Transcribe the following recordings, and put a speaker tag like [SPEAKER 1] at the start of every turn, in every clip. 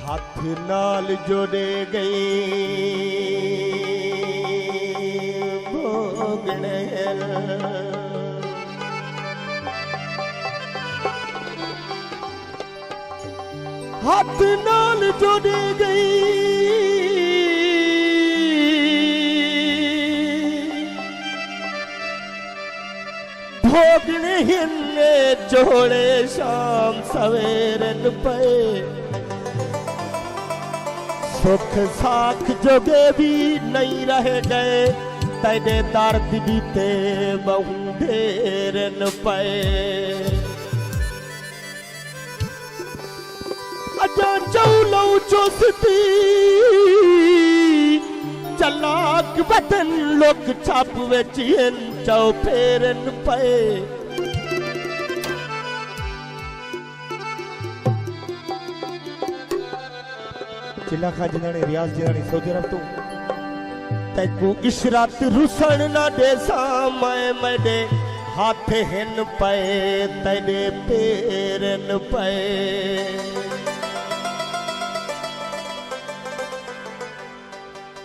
[SPEAKER 1] हाथ नाल जोड़े गए भोगने हाथ नाल जोड़े गई भोगने हिन्ने जोड़े शाम सवेरन पे सुख साख जोगे भी नहीं रह गए तेरे दर्द बीते बहु ढेरन पे अजा चौलो चुसती चलाक बदन लोग छाप वेचियन चौ फेरन पे चिला खा जिन्हाने रियाज जिन्हाने सऊदी अरब तो तैकू इशरात रुसन ना देसा मैं मेरे हाथ हिन पे तेरे पेरन पे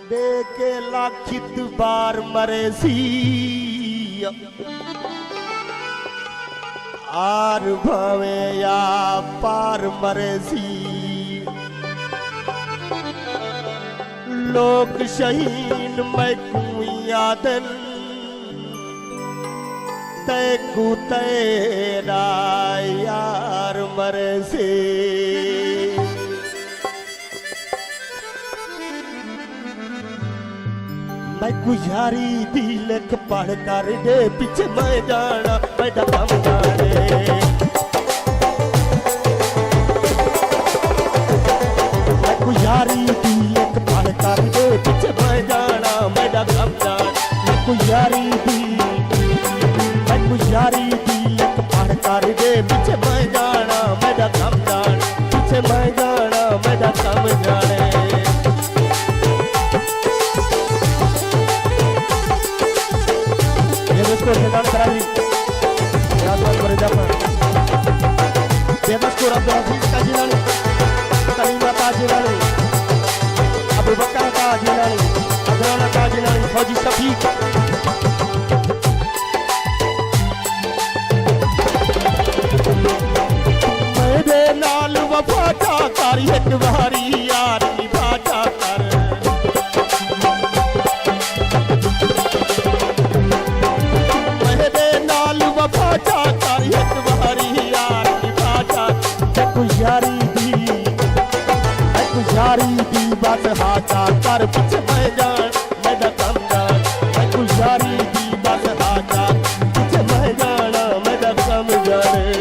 [SPEAKER 1] देखे लाखित बार मरे सी आर भावे या पार मरे सी लोग शहीन मैं यादन तैकू तेरा यार मरे से मैं गुजारी दी लिख पढ़ कर दे पीछे मैं जाना मेरा कम जाने मैं गुजारी दी लिख पढ़ कर दे पीछे मैं जाना मेरा कम जान मैं गुजारी दी लिख पढ़ कर दे पीछे मैं जाना मेरा कम जान पीछे मैं जाना मेरा कम जाने Bebaskur Hilal Tarawi Razwan Baridapa Bebaskur Abdul Aziz Kajilani Kalima Kajilani Abu Bakar Kajilani Adrana Kajilani Fauji Shafiq मेरे नाल वफा कर एक बारी यारी बाटा कर गुजारी दी बात हाचा कर पीछे मैं जान मेरा कम जान मैं गुजारी दी बात हाचा पीछे मैं जाना मेरा कम जाने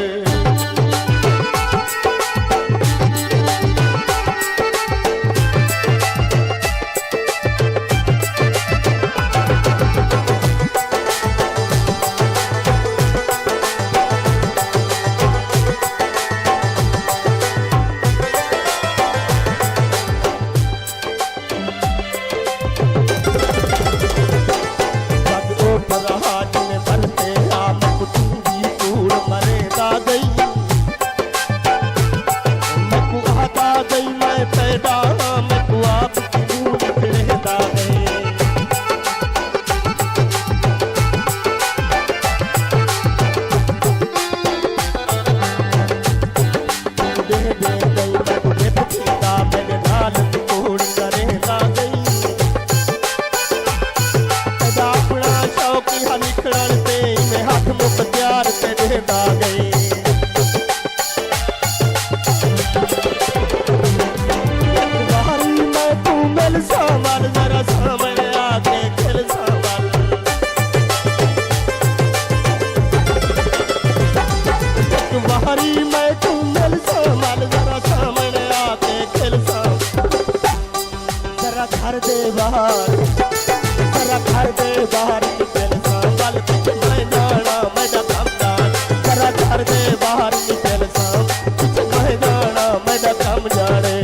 [SPEAKER 1] घर दे बाहर निकल साल पीछे मैं जाना मेरा कम जान जरा घर दे बाहर निकल साल पीछे मैं जाना मेरा कम जाने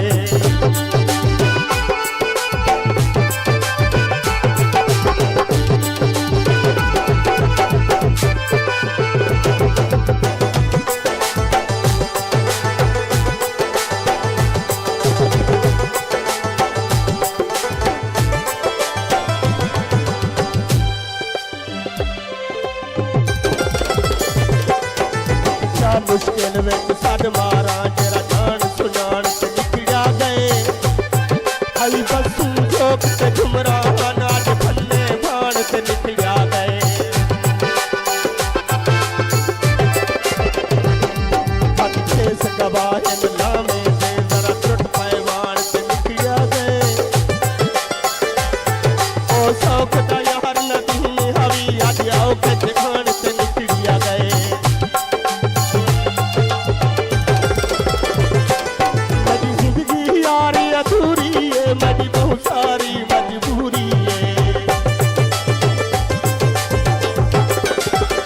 [SPEAKER 1] घर विच सद मारा तेरा जान सुनान ते निकलिया गए आई बसू जोक ते झुमरा नाच फन्ने भाण ते निकलिया गए अच्छे से गवाहे लामे दे जरा टुट पाए वाण ते निकलिया गए ओ शौक दा यार नदी हवी आज आओ के दिखान ते निकलिया गए मेरी जिंदगी यार अधूरी है मेरी बहुत सारी मजबूरी है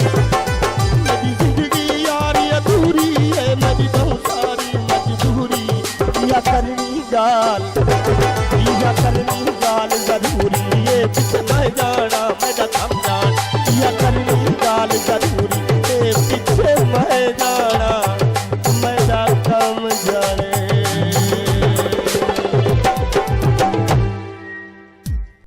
[SPEAKER 1] मेरी जिंदगी यार अधूरी है मेरी बहुत सारी मजबूरी या करनी गाल जरूरी है कितना जान